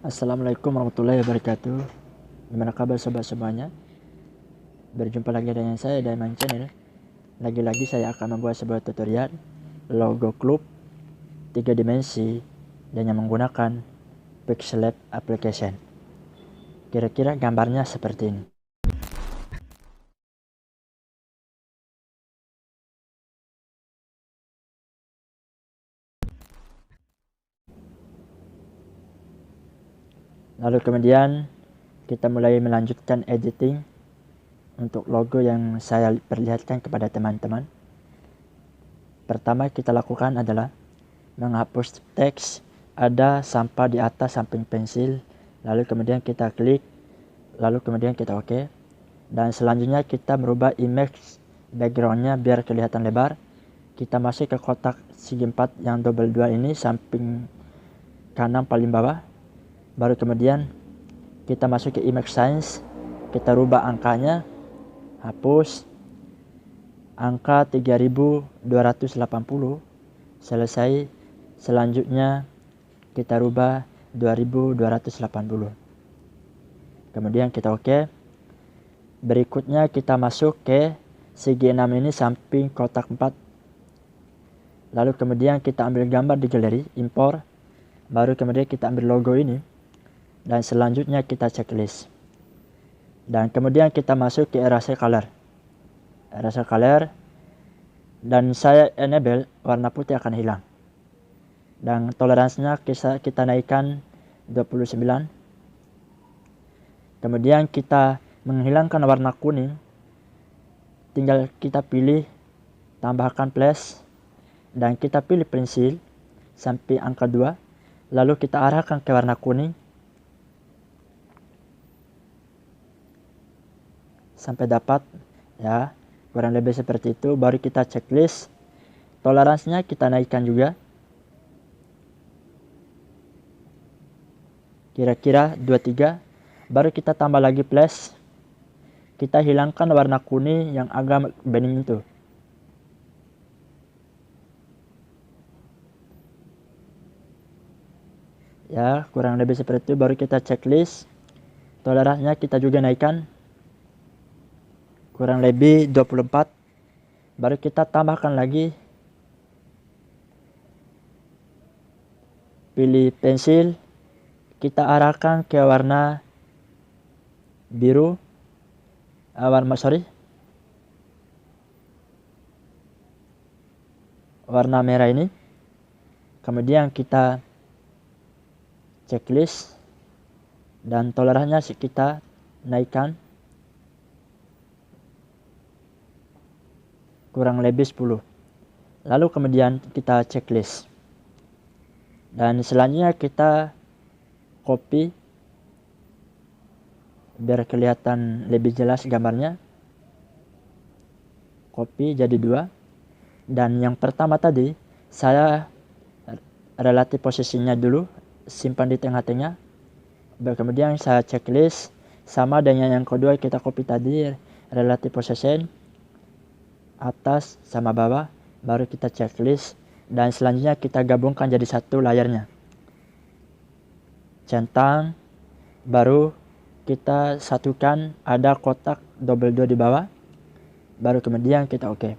Assalamualaikum warahmatullahi wabarakatuh. Gimana kabar sobat semuanya? Berjumpa lagi dengan saya Daiman Channel. Lagi-lagi saya akan membuat sebuah tutorial logo klub 3 dimensi dengan menggunakan Pixellab application. Kira-kira gambarnya seperti ini. Lalu kemudian kita mulai melanjutkan editing untuk logo yang saya perlihatkan kepada teman-teman. Pertama kita lakukan adalah menghapus teks ada sampah di atas samping pensil, lalu kemudian kita klik, lalu kemudian kita oke. Dan selanjutnya kita merubah image backgroundnya biar kelihatan lebar. Kita masuk ke kotak segi 4 yang double 2 ini samping kanan paling bawah. Baru kemudian kita masuk ke image size, kita rubah angkanya, hapus angka 3280, selesai. Selanjutnya kita rubah 2280, kemudian kita oke. Berikutnya kita masuk ke segi 6 ini samping kotak 4, lalu kemudian kita ambil gambar di galeri, impor, baru kemudian kita ambil logo ini, dan selanjutnya kita checklist. Dan kemudian kita masuk ke erase color, dan saya enable warna putih akan hilang, dan toleransinya kita naikkan 29. Kemudian kita menghilangkan warna kuning, tinggal kita pilih tambahkan plus, dan kita pilih pensil sampai angka 2, lalu kita arahkan ke warna kuning sampai dapat, ya, kurang lebih seperti itu. Baru kita checklist, toleransinya kita naikkan juga kira-kira 23, baru kita tambah lagi plus, kita hilangkan warna kuning yang agak bening itu. Ya, kurang lebih seperti itu. Baru kita checklist, toleransinya kita juga naikkan kurang lebih 24. Baru kita tambahkan lagi, pilih pensil, kita arahkan ke warna biru, warna merah ini. Kemudian kita checklist, dan toleransinya kita naikkan kurang lebih 10. Lalu kemudian kita checklist, dan selanjutnya kita copy biar kelihatan lebih jelas gambarnya. Copy jadi 2, dan yang pertama tadi saya relatif posisinya dulu simpan di tengah-tengah. Kemudian saya checklist sama dengan yang kedua, kita copy tadi relatif position atas sama bawah, baru kita checklist, dan selanjutnya kita gabungkan jadi satu layarnya, centang, baru kita satukan ada kotak double 2 di bawah, baru kemudian kita oke.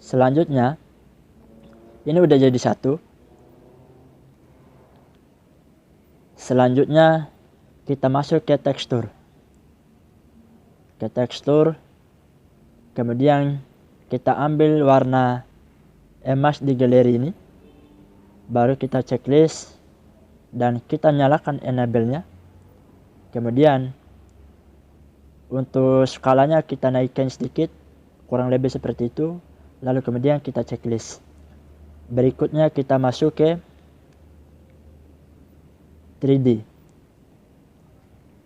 Selanjutnya ini udah jadi satu. Selanjutnya kita masuk ke tekstur, kemudian kita ambil warna emas di galeri ini, baru kita checklist dan kita nyalakan enable-nya. Kemudian untuk skalanya kita naikkan sedikit, kurang lebih seperti itu. Lalu kemudian kita checklist. Berikutnya kita masuk ke 3D.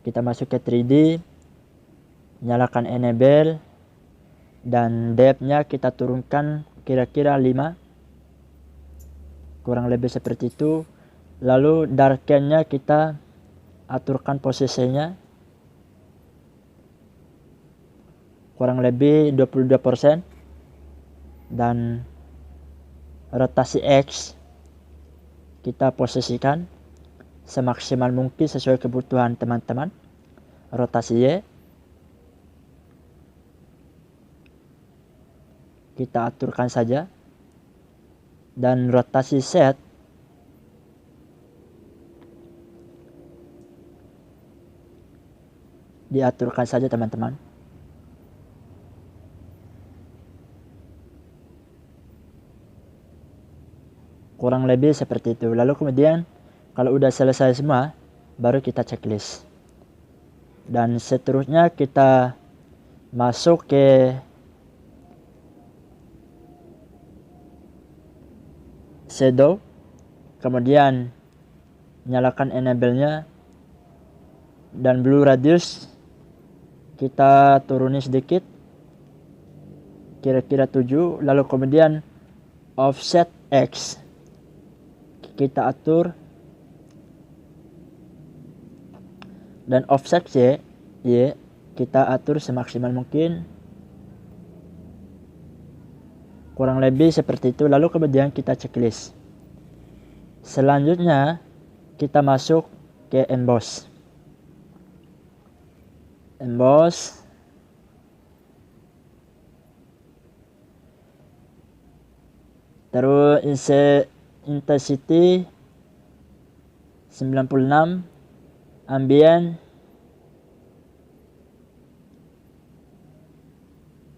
Kita masuk ke 3D, nyalakan enable, dan depth-nya kita turunkan kira-kira 5, kurang lebih seperti itu. Lalu darken-nya kita aturkan posisinya kurang lebih 22%, dan rotasi X kita posisikan semaksimal mungkin sesuai kebutuhan teman-teman. Rotasi Y kita aturkan saja, dan rotasi Z diaturkan saja teman-teman. Kurang lebih seperti itu. Lalu kemudian kalau udah selesai semua, baru kita checklist. Dan seterusnya kita masuk ke shadow, kemudian nyalakan enable-nya, dan blue radius kita turunin sedikit, kira-kira 7. Lalu kemudian offset X kita atur, dan offset Y kita atur semaksimal mungkin. Kurang lebih seperti itu. Lalu kemudian kita checklist. Selanjutnya kita masuk ke emboss. Terus intensity 96, ambient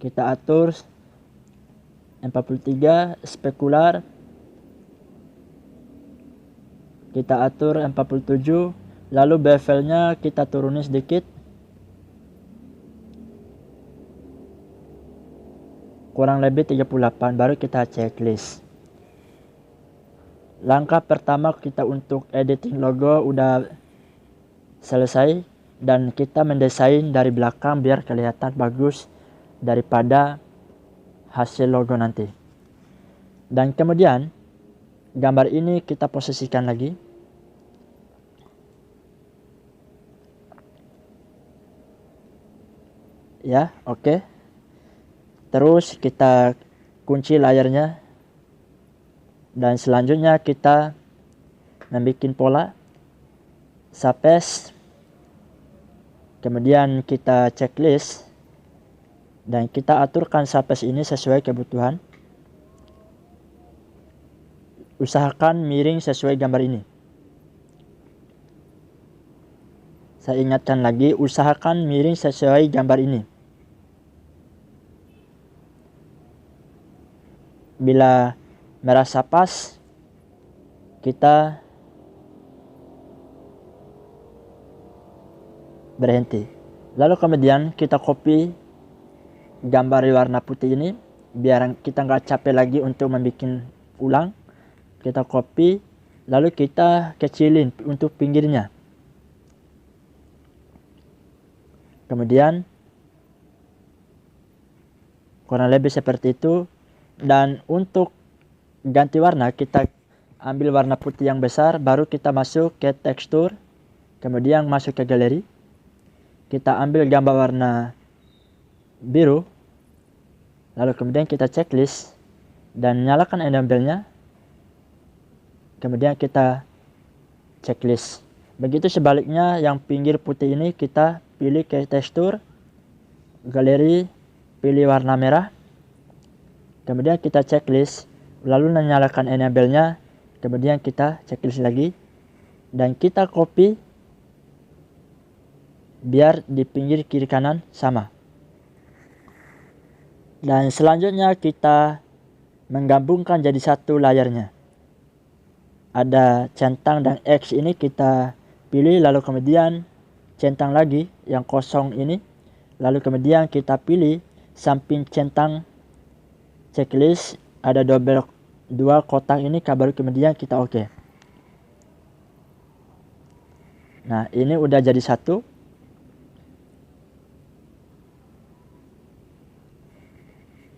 kita atur 43, spekular kita atur 47, lalu bevelnya kita turunin sedikit, kurang lebih 38, baru kita checklist. Langkah pertama kita untuk editing logo udah selesai, dan kita mendesain dari belakang biar kelihatan bagus daripada hasil logo nanti. Dan kemudian gambar ini kita posisikan lagi. Ya, oke. Terus kita kunci layarnya. Dan selanjutnya kita membuat pola surface, kemudian kita checklist, dan kita aturkan surface ini sesuai kebutuhan. Usahakan miring sesuai gambar ini. Saya ingatkan lagi, usahakan miring sesuai gambar ini. Bila merasa pas, kita berhenti. Lalu kemudian kita copy gambar warna putih ini, biar kita nggak capek lagi untuk membuat ulang. Kita copy, lalu kita kecilin untuk pinggirnya. Kemudian kurang lebih seperti itu. Dan untuk ganti warna, kita ambil warna putih yang besar, baru kita masuk ke tekstur, kemudian masuk ke galeri. Kita ambil gambar warna biru, lalu kemudian kita checklist dan nyalakan enable-nya, kemudian kita checklist. Begitu sebaliknya, yang pinggir putih ini kita pilih ke tekstur, galeri, pilih warna merah, kemudian kita checklist, lalu menyalakan enable-nya, kemudian kita checklist lagi, dan kita copy biar di pinggir kiri kanan sama. Dan selanjutnya kita menggabungkan jadi satu layarnya. Ada centang dan X ini kita pilih, lalu kemudian centang lagi yang kosong ini, lalu kemudian kita pilih samping centang checklist ada dua kotak ini, baru kemudian kita oke. Nah, ini udah jadi satu.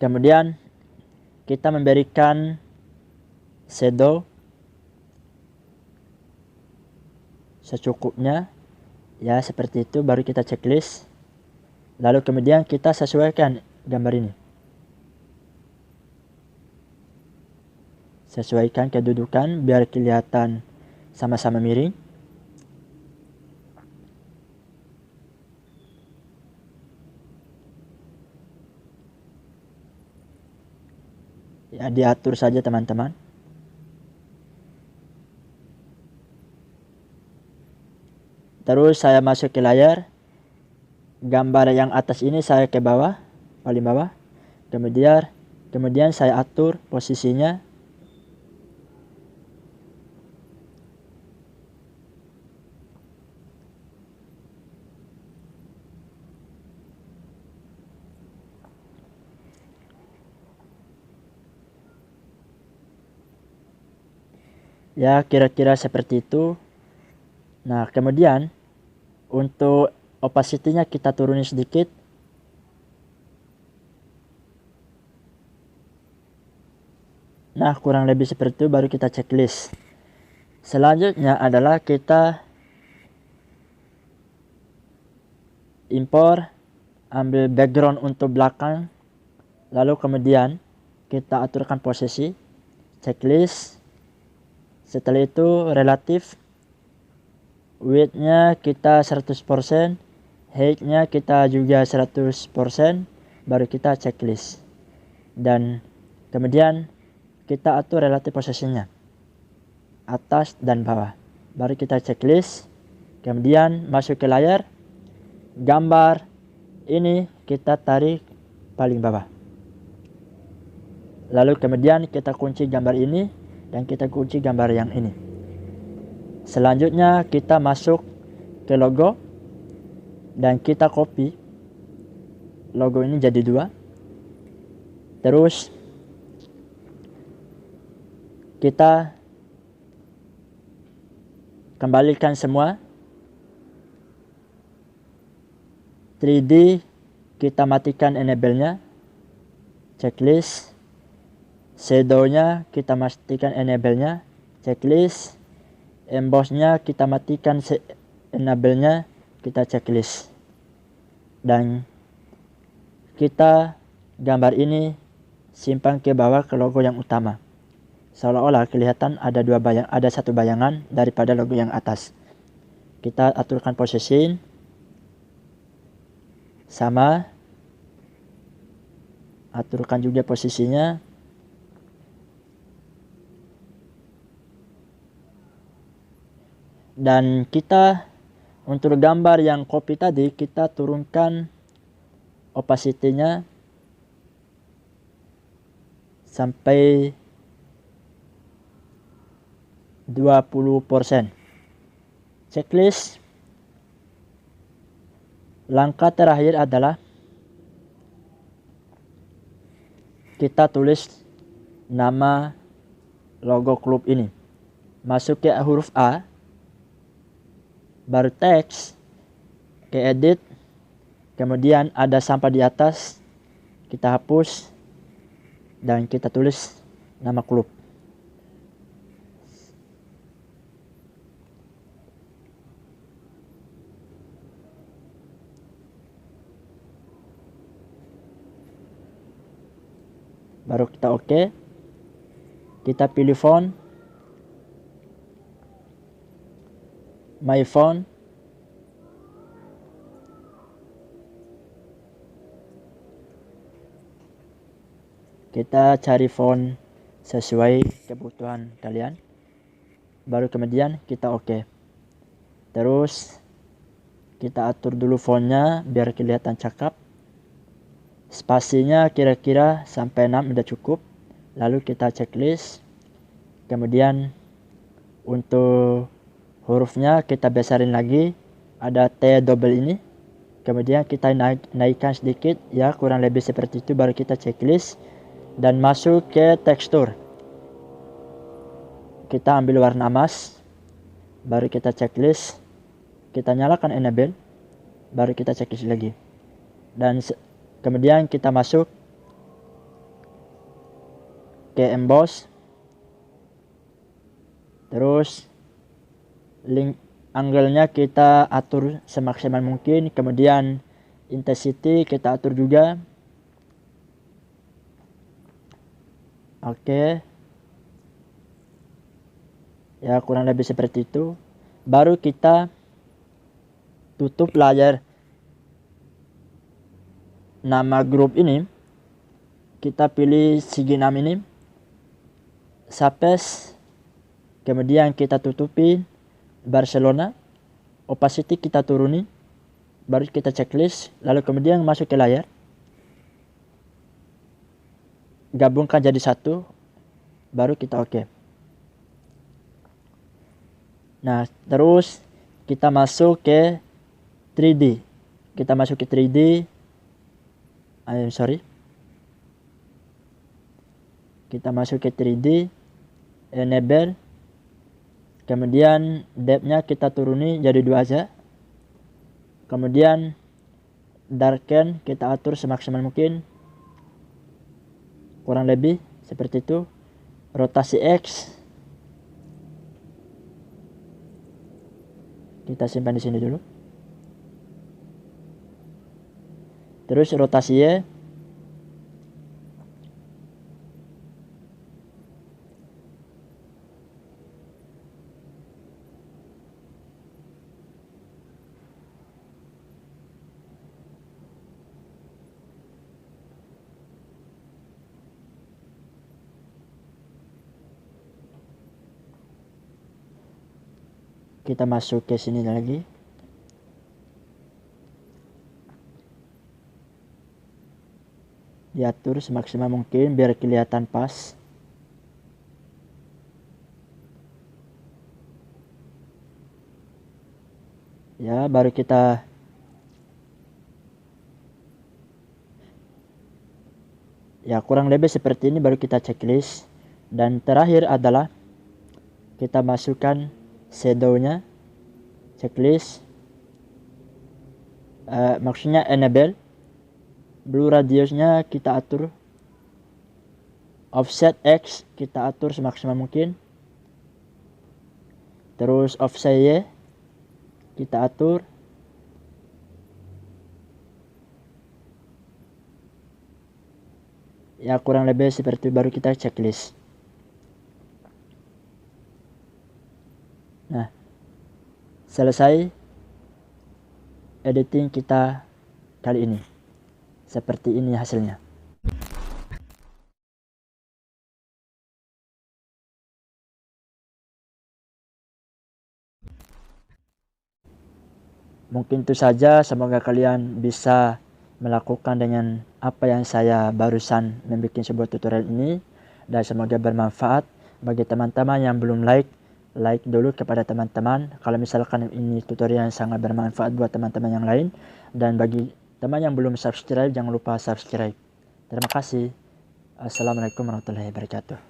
Kemudian kita memberikan shadow secukupnya, ya seperti itu, baru kita checklist. Lalu kemudian kita sesuaikan gambar ini. Sesuaikan kedudukan biar kelihatan sama-sama miring. Ya, diatur saja teman-teman. Terus saya masuk ke layar. Gambar yang atas ini saya ke bawah, paling bawah. Kemudian saya atur posisinya. Ya, kira-kira seperti itu. Nah, kemudian untuk opacity-nya kita turunin sedikit. Nah, kurang lebih seperti itu, baru kita checklist. Selanjutnya adalah kita import, ambil background untuk belakang, lalu kemudian kita aturkan posisi, checklist. Setelah itu relatif, width-nya kita 100%, height-nya kita juga 100%, baru kita checklist. Dan kemudian kita atur relatif posisinya, atas dan bawah, baru kita checklist. Kemudian masuk ke layar, gambar ini kita tarik paling bawah, lalu kemudian kita kunci gambar ini dan kita kunci gambar yang ini. Selanjutnya kita masuk ke logo dan kita copy logo ini jadi 2. Terus kita kembalikan semua. 3D kita matikan enable-nya, checklist. Shadow-nya kita matikan enable-nya, checklist. Emboss-nya kita matikan enable-nya, kita checklist. Dan kita gambar ini simpan ke bawah ke logo yang utama, seolah-olah kelihatan ada satu bayangan daripada logo yang atas. Kita aturkan posisi sama, aturkan juga posisinya. Dan kita untuk gambar yang copy tadi, kita turunkan opacity-nya sampai 20%. Checklist. Langkah terakhir adalah kita tulis nama logo klub ini. Masuk ke huruf A, baru teks, ke edit, kemudian ada sampah di atas, kita hapus dan kita tulis nama klub. Baru kita oke. Kita pilih font, my font. Kita cari font sesuai kebutuhan kalian. Baru kemudian kita oke. Terus kita atur dulu fontnya biar kelihatan cakep. Spasinya kira-kira sampai 6 udah cukup. Lalu kita checklist. Kemudian untuk hurufnya kita besarin lagi, ada T double ini. Kemudian kita naikkan sedikit, ya kurang lebih seperti itu, baru kita checklist dan masuk ke tekstur. Kita ambil warna emas, baru kita checklist, kita nyalakan enable, baru kita checklist lagi. Dan kemudian kita masuk ke emboss, terus link angle-nya kita atur semaksimal mungkin, kemudian intensity kita atur juga. Oke. Ya kurang lebih seperti itu. Baru kita tutup layar nama grup ini. Kita pilih segi 6 ini, Sapes, kemudian kita tutupi Barcelona, opacity kita turuni, baru kita checklist, lalu kemudian masuk ke layar, gabungkan jadi satu, baru kita oke. Nah terus kita masuk ke 3D, kita masuk ke 3D, kita masuk ke 3D, enable, kemudian depth-nya kita turuni jadi 2 aja, kemudian darken kita atur semaksimal mungkin, kurang lebih seperti itu. Rotasi X kita simpan di sini dulu. Terus rotasi Y kita masuk ke sini lagi, diatur semaksimal mungkin biar kelihatan pas. Ya baru kita kurang lebih seperti ini, baru kita checklist. Dan terakhir adalah kita masukkan shadow-nya, checklist, maksudnya enable. Blue radiusnya kita atur, offset X kita atur semaksimal mungkin, terus offset Y kita atur, ya kurang lebih seperti, baru kita checklist. Nah selesai editing kita kali ini. Seperti ini hasilnya. Mungkin itu saja, semoga kalian bisa melakukan dengan apa yang saya barusan membuat sebuah tutorial ini, dan semoga bermanfaat bagi teman-teman yang belum like dulu kepada teman-teman kalau misalkan ini tutorial yang sangat bermanfaat buat teman-teman yang lain, dan bagi teman yang belum subscribe jangan lupa subscribe. Terima kasih. Assalamualaikum warahmatullahi wabarakatuh.